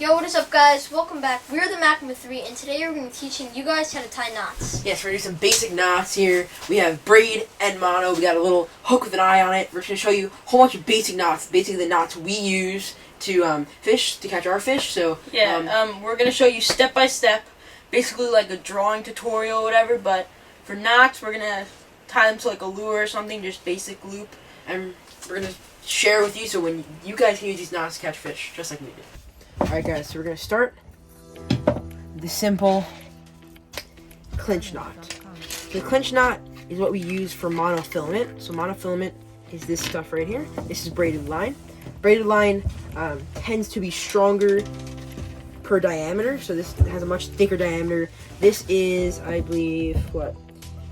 Yo, what is up, guys? Welcome back. We're the Makamah 3, and today we're going to be teaching you guys how to tie knots. Yes, we're going to do some basic knots here. We have braid and mono. We got a little hook with an eye on it. We're going to show you a whole bunch of basic knots, basically the knots we use to fish, to catch our fish. So we're going to show you step by step, basically like a drawing tutorial or whatever, but for knots, we're going to tie them to like a lure or something, just basic loop. And we're going to share with you so when you guys can use these knots to catch fish, just like we did. Alright guys, so we're going to start with the simple clinch knot. The clinch knot is what we use for monofilament. So monofilament is this stuff right here. This is braided line. Braided line tends to be stronger per diameter, so this has a much thicker diameter. This is, I believe, what,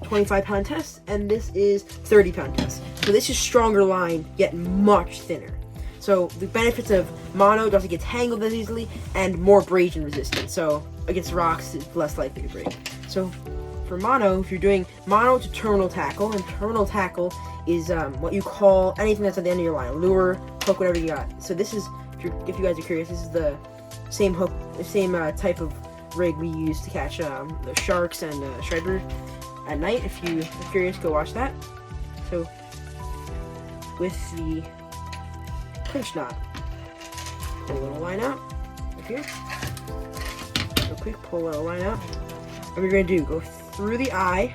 25-pound test, and this is 30-pound test. So this is stronger line, yet much thinner. So the benefits of mono doesn't get tangled as easily, and more abrasion resistant. So against rocks, it's less likely to break. So for mono, if you're doing mono to terminal tackle, and terminal tackle is what you call anything that's at the end of your line, lure, hook, whatever you got. So this is, if you guys are curious, this is the same hook, the same type of rig we use to catch the sharks and striper at night. If you're curious, go watch that. So with the clinch knot, pull a little line out right here, real quick, pull a little line out. What we're going to do, go through the eye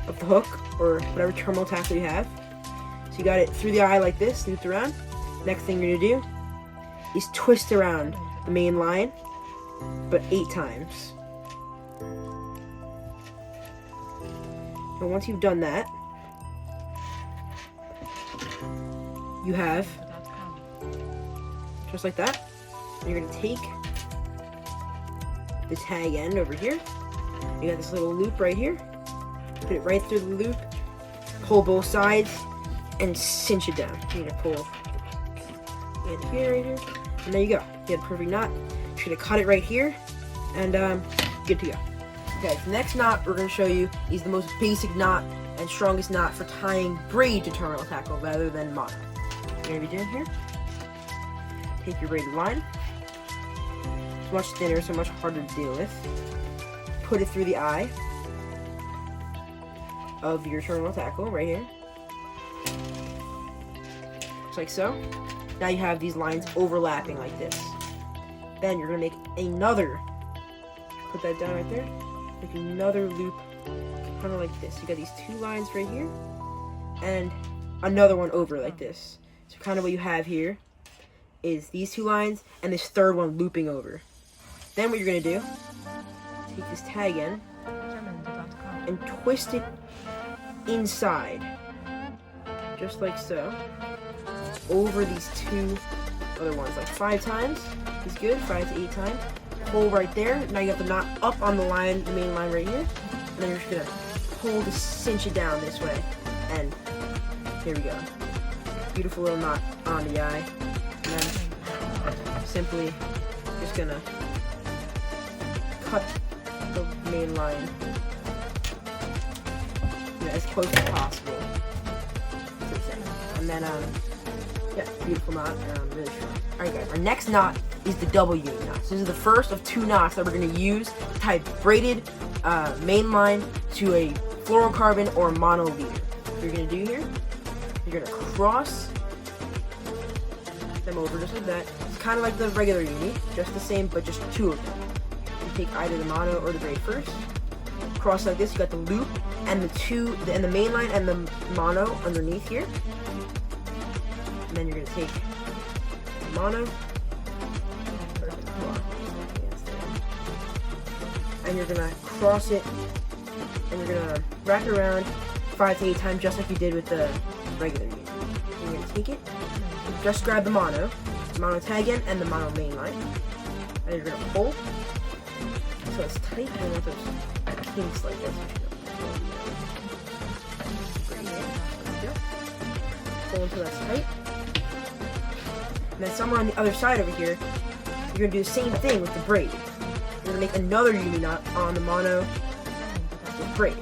of the hook or whatever terminal tackle you have. So you got it through the eye like this, looped around. Next thing you're going to do is twist around the main line, but 8 times. And once you've done that, you have just like that. And you're going to take the tag end over here. You got this little loop right here. Put it right through the loop. Pull both sides and cinch it down. You're going to pull in here, right here. And there you go. You have a perfect knot. You're going to cut it right here. And good to go. Okay, the next knot we're going to show you is the most basic knot and strongest knot for tying braid to terminal tackle rather than mono. You're going to be doing here. Take your braided line. It's much thinner, so much harder to deal with. Put it through the eye of your terminal tackle right here. Just like so. Now you have these lines overlapping like this. Then you're going to make another, put that down right there, make another loop kind of like this. You got these 2 lines right here, and another one over like this. So kind of what you have here is these 2 lines and this third one looping over. Then what you're going to do, take this tag in and twist it inside, just like so, over these 2 other ones, like 5 times is good, 5 to 8 times. Pull right there. Now you got the knot up on the line, the main line right here, and then you're just going to pull to cinch it down this way, and there we go. Beautiful little knot on the eye. And then simply just gonna cut the main line, as close as possible to the thing. And then yeah, beautiful knot, really strong. Alright guys, our next knot is the double Uni knot. So this is the first of 2 knots that we're gonna use to tie braided main line to a fluorocarbon or mono leader. What you're gonna do here, you're gonna cross them over just like that. It's kind of like the regular Uni, just the same, but just 2 of them. You take either the mono or the braid first. Cross like this. You got the loop and the main line and the mono underneath here. And then you're gonna take the mono, and you're gonna cross it, and you're gonna wrap it around 5 to 8 times, just like you did with the regular Uni. You're gonna take it. Just grab the mono tag in and the mono main line, and you're gonna pull so it's tight. I don't want those kinks like this. Pull until that's tight, and then somewhere on the other side over here, you're gonna do the same thing with the braid. You're gonna make another Uni knot on the mono with braid.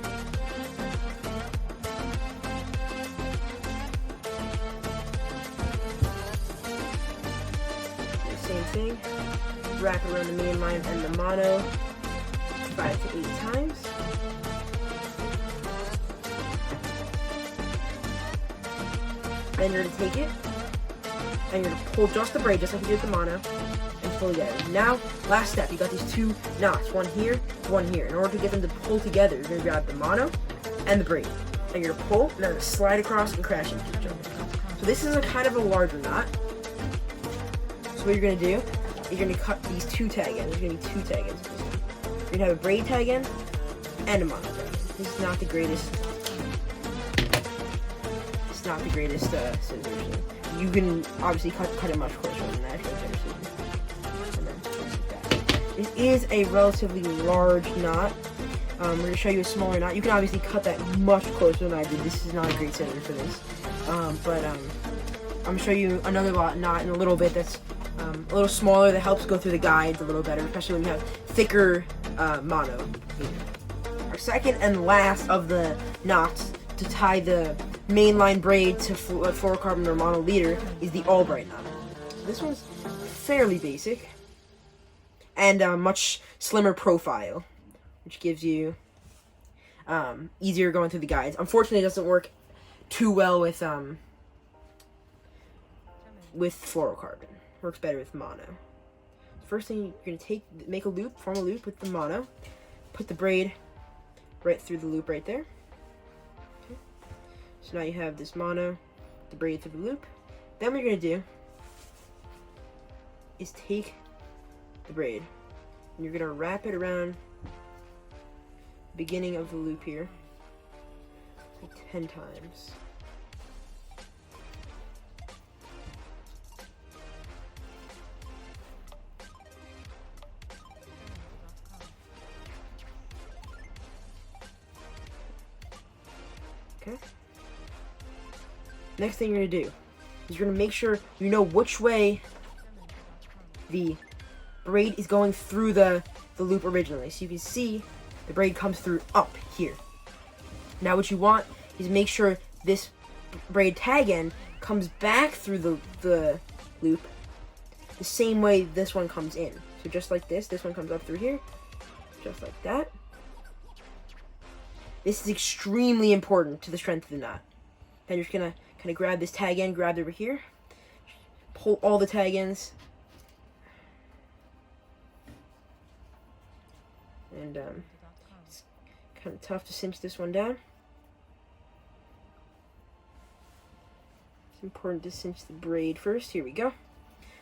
Same thing. wrap it around the main line and the mono 5 to 8 times. Then you're going to take it, and you're going to pull just the braid, just like you did with the mono, and pull together. Now, last step, you got these 2 knots, one here, one here. In order to get them to pull together, you're going to grab the mono and the braid. And you're going to pull, and then you're going to slide across and crash into each other. So this is a kind of a larger knot. So what you're going to do, you're going to cut these 2 tag ends. There's going to be 2 tag ends. You're going to have a braid tag end and a mono tag end. This is not the greatest. It's not the greatest scissors. You can obviously cut it much closer than that. And then just like that. It is a relatively large knot. We're going to show you a smaller knot. You can obviously cut that much closer than I did. This is not a great scissor for this. I'm going to show you another knot in a little bit that's a little smaller, that helps go through the guides a little better, especially when you have thicker mono. Our second and last of the knots to tie the mainline braid to fluorocarbon or mono leader is the Albright knot. This one's fairly basic and a much slimmer profile, which gives you easier going through the guides. Unfortunately, it doesn't work too well with fluorocarbon. Works better with mono. First thing, you're gonna make a loop, form a loop with the mono, put the braid right through the loop right there. Okay. So now you have this mono, the braid through the loop. Then what you're gonna do is take the braid and you're gonna wrap it around the beginning of the loop here, like 10 times. Okay. Next thing you're going to do is you're going to make sure you know which way the braid is going through the loop originally. So you can see the braid comes through up here. Now what you want is make sure this braid tag end comes back through the loop the same way this one comes in. So just like this one comes up through here, just like that. This is extremely important to the strength of the knot. Then you're just going to kind of grab this tag end, grab it over here, pull all the tag ends, and it's kind of tough to cinch this one down. It's important to cinch the braid first. Here we go.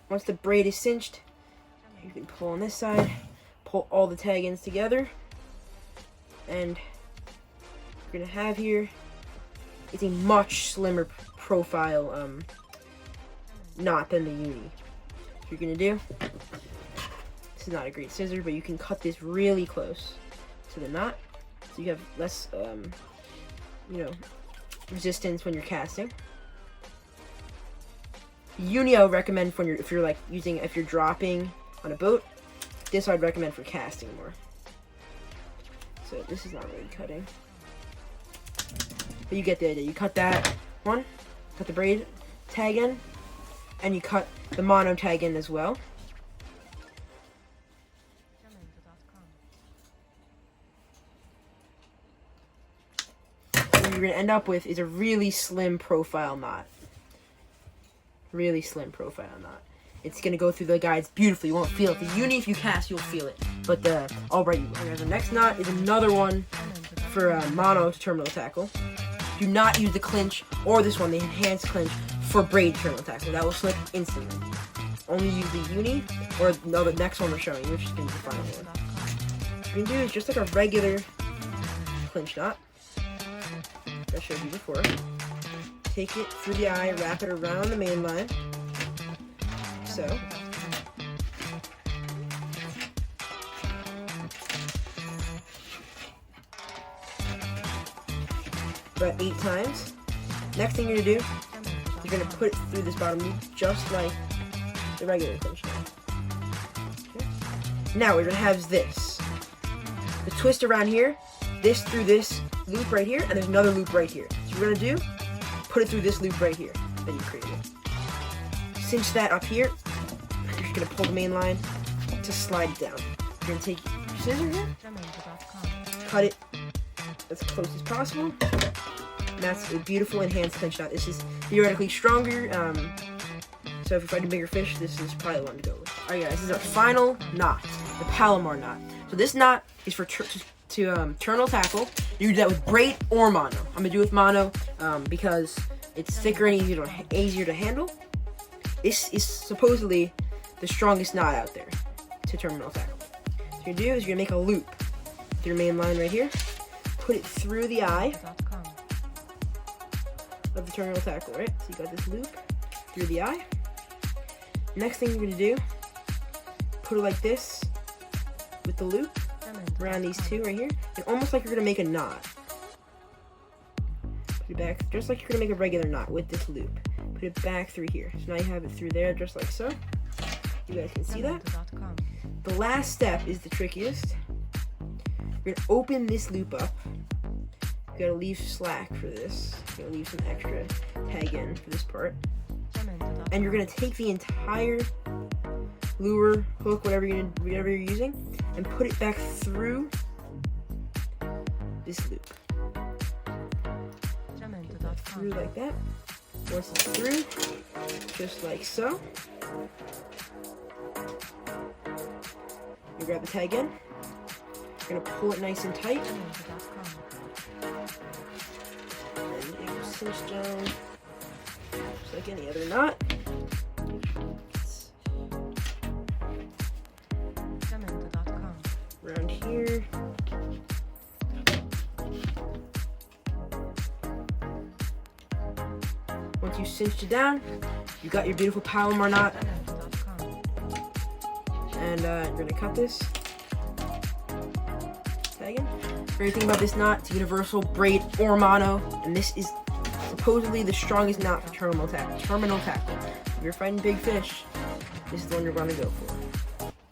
Once the braid is cinched, you can pull on this side, pull all the tag ends together, and we're going to have here is a much slimmer profile knot than the Uni. What you're going to do, this is not a great scissor, but you can cut this really close to the knot so you have less resistance when you're casting. Uni I would recommend for if you're dropping on a boat. This I'd recommend for casting more. So this is not really cutting. But you get the idea. You cut that one, cut the braid tag in, and you cut the mono tag in as well. What you're going to end up with is a really slim profile knot. Really slim profile knot. It's going to go through the guides beautifully. You won't feel it. The Uni, if you cast, you'll feel it. But the Albright, the next knot is another one for mono to terminal tackle. Do not use the clinch or this one, the Enhanced Clinch, for braid terminal tackle. That will slip instantly. Only use the Uni or the next one we're showing you, which is going to be the final one. What you can do is just like a regular clinch knot that I showed you before. Take it through the eye, wrap it around the main line. So. About 8 times. Next thing you're going to do, you're going to put it through this bottom loop just like the regular clinch knot. Okay. Now what we're going to have is this. The twist around here, this through this loop right here, and there's another loop right here. So what we're going to do, put it through this loop right here that you created. Cinch that up here. You're just going to pull the main line to slide it down. You're gonna take your scissors here, cut it as close as possible. And that's a beautiful enhanced clinch knot. This is theoretically stronger, so if you're fighting bigger fish, this is probably the one to go with. Alright guys, this is our final knot, the Palomar knot. So this knot is for terminal tackle. You can do that with braid or mono. I'm gonna do it with mono because it's thicker and easier to handle. This is supposedly the strongest knot out there to terminal tackle. So what you're gonna do is you're gonna make a loop with your main line right here, put it through the eye of the terminal tackle, right? So you got this loop through the eye. Next thing you're gonna do, put it like this with the loop around these two right here, and almost like you're gonna make a knot. Put it back, just like you're gonna make a regular knot with this loop. Put it back through here. So now you have it through there, just like so. You guys can see that. The last step is the trickiest. You're gonna open this loop up. You gotta leave slack for this. You gotta leave some extra tag in for this part. And you're gonna take the entire lure, hook, whatever you're using, and put it back through this loop. Through like that. Once it's through, just like so. You grab the tag in. You're gonna pull it nice and tight. And it will cinch down just like any other knot. Around here. Once you cinched it down, you got your beautiful Palomar knot. And you're gonna cut this. Tag in. Great thing about this knot, it's universal, braid or mono, and this is supposedly the strongest knot for terminal tackle. If you're fighting big fish, this is the one you're gonna go for.